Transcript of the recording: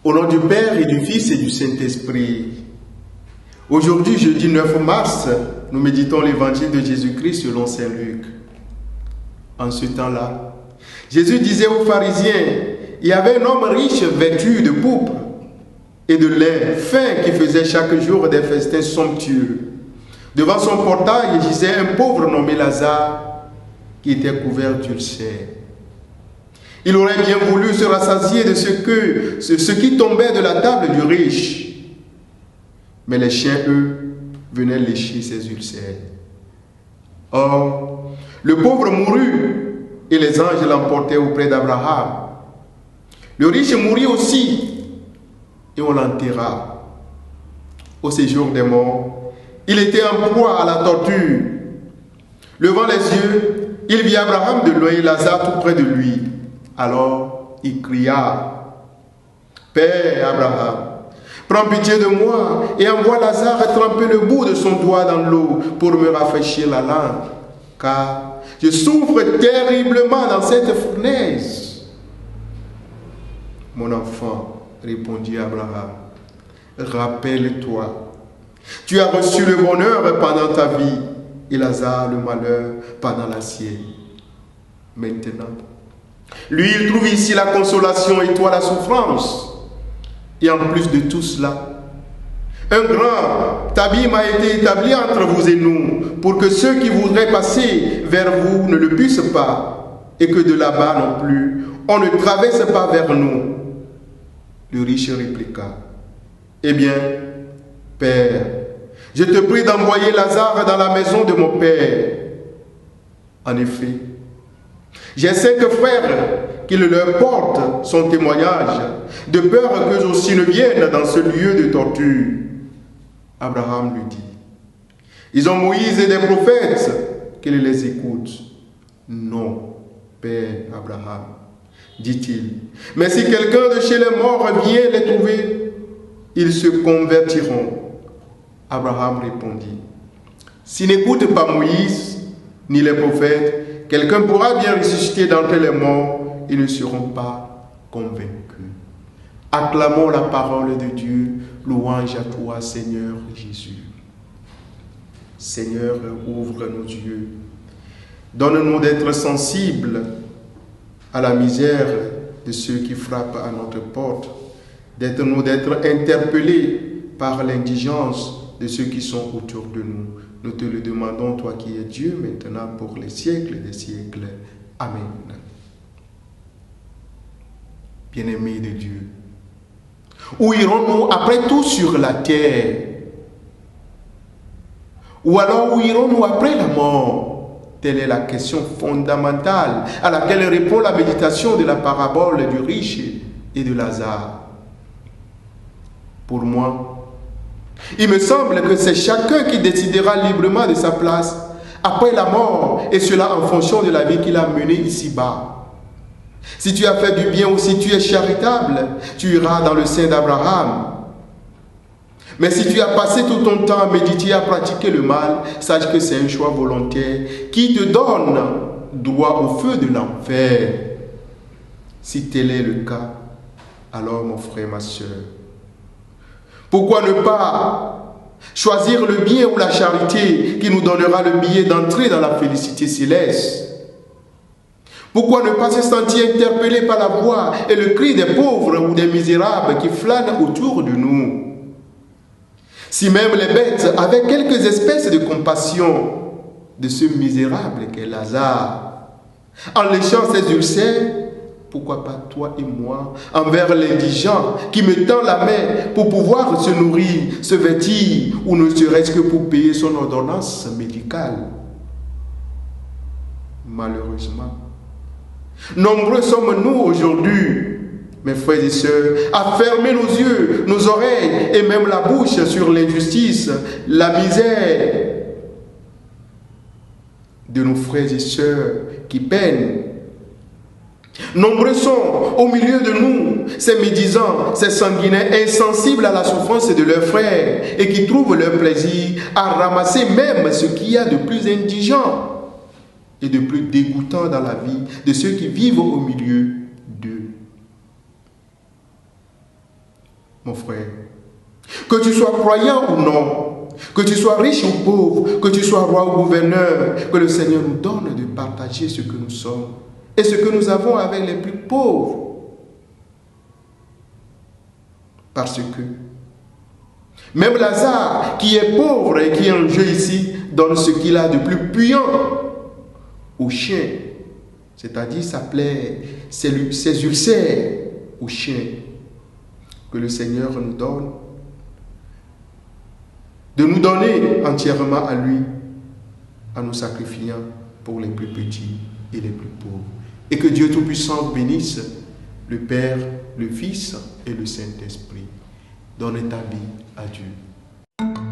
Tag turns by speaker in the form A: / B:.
A: Au nom du Père et du Fils et du Saint-Esprit. Aujourd'hui, jeudi 9 mars, nous méditons l'évangile de Jésus-Christ selon Saint Luc. En ce temps-là, Jésus disait aux pharisiens, il y avait un homme riche vêtu de pourpre et de lin fin qui faisait chaque jour des festins somptueux. Devant son portail gisait un pauvre nommé Lazare qui était couvert d'ulcères. Il aurait bien voulu se rassasier de ce qui tombait de la table du riche. Mais les chiens, eux, venaient lécher ses ulcères. Or, le pauvre mourut et les anges l'emportaient auprès d'Abraham. Le riche mourut aussi et on l'enterra. Au séjour des morts, il était en proie à la torture. Levant les yeux, il vit Abraham de loin et Lazare tout près de lui. Alors il cria, « Père Abraham, prends pitié de moi et envoie Lazare tremper le bout de son doigt dans l'eau pour me rafraîchir la langue, car je souffre terriblement dans cette fournaise. » « Mon enfant, répondit Abraham, rappelle-toi, tu as reçu le bonheur pendant ta vie et Lazare le malheur pendant la sienne. Maintenant, lui, il trouve ici la consolation et toi la souffrance. Et en plus de tout cela, un grand abîme a été établi entre vous et nous, pour que ceux qui voudraient passer vers vous ne le puissent pas, et que de là-bas non plus, on ne traverse pas vers nous. Le riche répliqua, eh bien, Père, je te prie d'envoyer Lazare dans la maison de mon Père. En effet, j'ai 5 frères qu'il leur porte son témoignage, de peur qu'eux aussi ne viennent dans ce lieu de torture. Abraham lui dit, ils ont Moïse et des prophètes, qu'ils les écoutent. Non, Père Abraham, dit-il, mais si quelqu'un de chez les morts vient les trouver, ils se convertiront. Abraham répondit, s'ils n'écoutent pas Moïse ni les prophètes, quelqu'un pourra bien ressusciter d'entre les morts, ils ne seront pas convaincus. Acclamons la parole de Dieu, louange à toi, Seigneur Jésus. Seigneur, ouvre nos yeux. Donne-nous d'être sensibles à la misère de ceux qui frappent à notre porte, d'être interpellés par l'indigence de ceux qui sont autour de nous. Nous te le demandons, toi qui es Dieu, maintenant pour les siècles des siècles. Amen. Bien-aimés de Dieu, où irons-nous après tout sur la terre? Ou alors où irons-nous après la mort? Telle est la question fondamentale à laquelle répond la méditation de la parabole du riche et de Lazare. Pour moi, il me semble que c'est chacun qui décidera librement de sa place après la mort, et cela en fonction de la vie qu'il a menée ici-bas. Si tu as fait du bien ou si tu es charitable, tu iras dans le sein d'Abraham. Mais si tu as passé tout ton temps à méditer, à pratiquer le mal, sache que c'est un choix volontaire qui te donne droit au feu de l'enfer. Si tel est le cas, alors mon frère, ma soeur, pourquoi ne pas choisir le bien ou la charité qui nous donnera le billet d'entrée dans la félicité céleste? Pourquoi ne pas se sentir interpellé par la voix et le cri des pauvres ou des misérables qui flânent autour de nous? Si même les bêtes avaient quelques espèces de compassion de ce misérable qu'est Lazare, en léchant ses ulcères, pourquoi pas toi et moi, envers l'indigent qui me tend la main pour pouvoir se nourrir, se vêtir, ou ne serait-ce que pour payer son ordonnance médicale? Malheureusement, nombreux sommes-nous aujourd'hui, mes frères et sœurs, à fermer nos yeux, nos oreilles et même la bouche sur l'injustice, la misère de nos frères et sœurs qui peinent. Nombreux sont au milieu de nous ces médisants, ces sanguinaires insensibles à la souffrance de leurs frères et qui trouvent leur plaisir à ramasser même ce qu'il y a de plus indigent et de plus dégoûtant dans la vie de ceux qui vivent au milieu d'eux. mon frère. Que tu sois croyant ou non, que tu sois riche ou pauvre, que tu sois roi ou gouverneur, que le Seigneur nous donne de partager ce que nous sommes et ce que nous avons avec les plus pauvres. Parce que même Lazare, qui est pauvre et qui est en jeu ici, donne ce qu'il a de plus puissant aux chiens, c'est-à-dire sa plaie, ses ulcères aux chiens, que le Seigneur nous donne, de nous donner entièrement à lui, en nous sacrifiant pour les plus petits et les plus pauvres. Et que Dieu Tout-Puissant bénisse le Père, le Fils et le Saint-Esprit. Donne ta vie à Dieu.